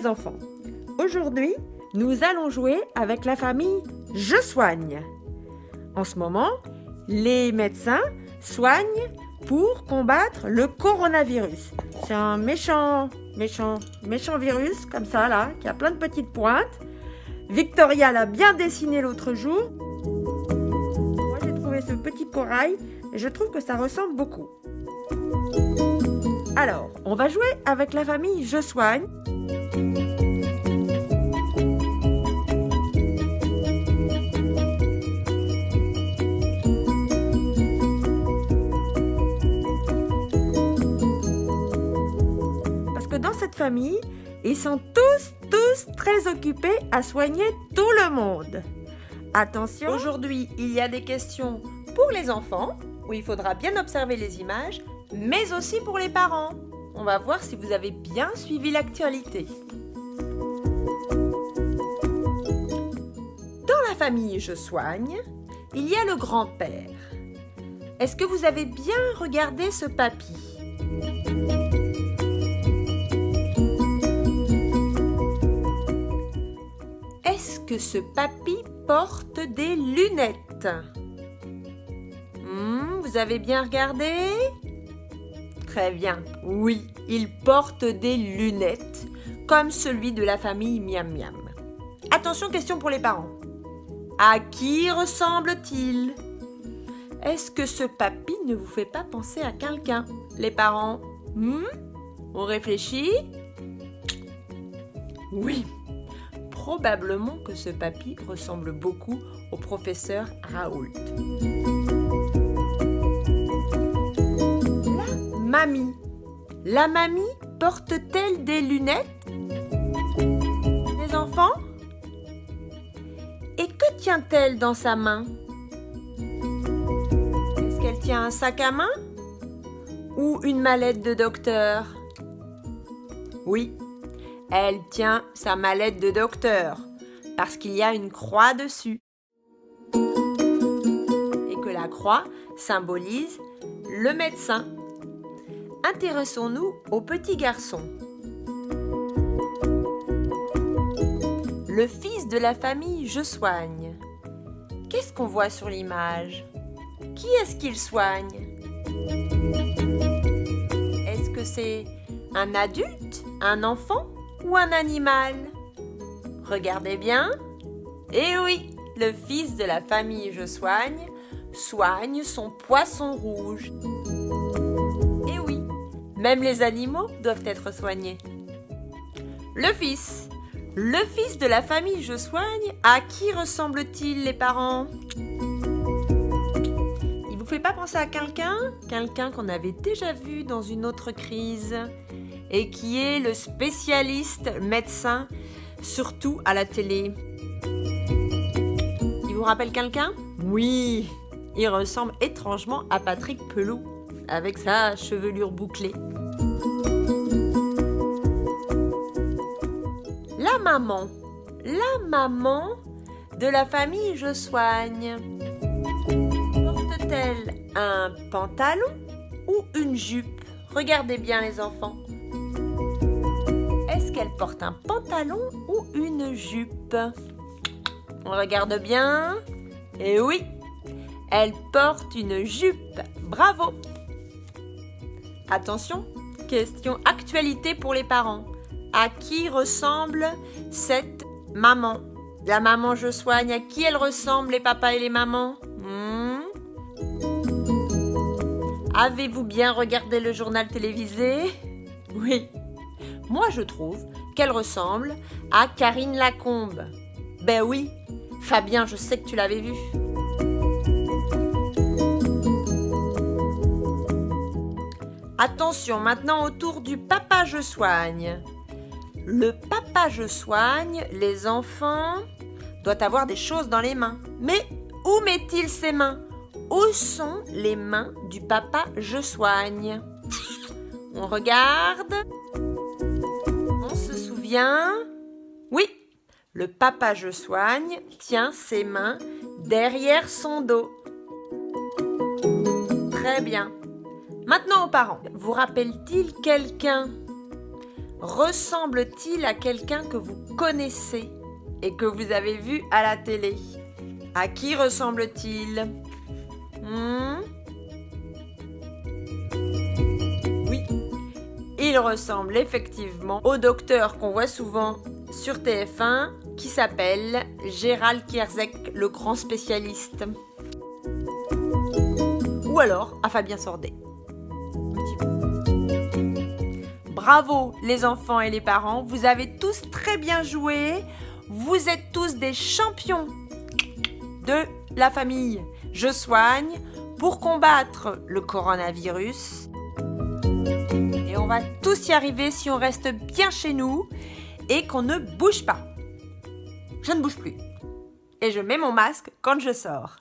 les enfants. Aujourd'hui, nous allons jouer avec la famille Je soigne. En ce moment, les médecins soignent pour combattre le coronavirus. C'est un méchant virus comme ça là, qui a plein de petites pointes. Victoria l'a bien dessiné l'autre jour. Moi j'ai trouvé ce petit corail et je trouve que ça ressemble beaucoup. Alors, on va jouer avec la famille Je soigne. Parce que dans cette famille, ils sont tous très occupés à soigner tout le monde. Attention, aujourd'hui, il y a des questions pour les enfants, où il faudra bien observer les images, mais aussi pour les parents. On va voir si vous avez bien suivi l'actualité. Dans la famille Je soigne, il y a le grand-père. Est-ce que vous avez bien regardé ce papy ? Est-ce que ce papy porte des lunettes ? Vous avez bien regardé ? Très bien, oui, il porte des lunettes, comme celui de la famille Miam Miam. Attention, question pour les parents. À qui ressemble-t-il ? Est-ce que ce papy ne vous fait pas penser à quelqu'un, les parents ? On réfléchit ? Oui, probablement que ce papy ressemble beaucoup au professeur Raoult. La mamie porte-t-elle des lunettes ? Les enfants ? Et que tient-elle dans sa main ? Est-ce qu'elle tient un sac à main ? Ou une mallette de docteur ? Oui, elle tient sa mallette de docteur, parce qu'il y a une croix dessus. Et que la croix symbolise le médecin. Intéressons-nous au petit garçon. Le fils de la famille Je soigne. Qu'est-ce qu'on voit sur l'image ? Qui est-ce qu'il soigne ? Est-ce que c'est un adulte, un enfant ou un animal ? Regardez bien. Eh oui, le fils de la famille Je soigne soigne son poisson rouge. Même les animaux doivent être soignés. Le fils de la famille Je soigne, à qui ressemble-t-il, les parents ? Il vous fait pas penser à quelqu'un qu'on avait déjà vu dans une autre crise et qui est le spécialiste médecin, surtout à la télé. Il vous rappelle quelqu'un ? Oui, il ressemble étrangement à Patrick Pelou, avec sa chevelure bouclée. La maman de la famille Je soigne. Porte-t-elle un pantalon ou une jupe ? Regardez bien les enfants. Est-ce qu'elle porte un pantalon ou une jupe ? On regarde bien. Et oui, elle porte une jupe. Bravo ! Attention, question actualité pour les parents. À qui ressemble cette maman ? La maman Je soigne, à qui elle ressemble, les papas et les mamans ? Avez-vous bien regardé le journal télévisé ? Oui. Moi, je trouve qu'elle ressemble à Karine Lacombe. Ben oui, Fabien, je sais que tu l'avais vue. Attention, maintenant au tour du papa Je soigne. Le papa Je soigne, les enfants, doit avoir des choses dans les mains. Mais où met-il ses mains ? Où sont les mains du papa Je soigne ? On regarde. On se souvient. Oui, le papa Je soigne tient ses mains derrière son dos. Très bien. Maintenant aux parents. Vous rappelle-t-il quelqu'un ? ressemble-t-il à quelqu'un que vous connaissez et que vous avez vu à la télé? À qui ressemble-t-il? Oui, il ressemble effectivement au docteur qu'on voit souvent sur TF1 qui s'appelle Gérald Kierzek, le grand spécialiste. Ou alors à Fabien Sordet. Bravo les enfants et les parents, vous avez tous très bien joué. Vous êtes tous des champions de la famille Je Soigne pour combattre le coronavirus. Et on va tous y arriver si on reste bien chez nous et qu'on ne bouge pas. Je ne bouge plus. Et je mets mon masque quand je sors.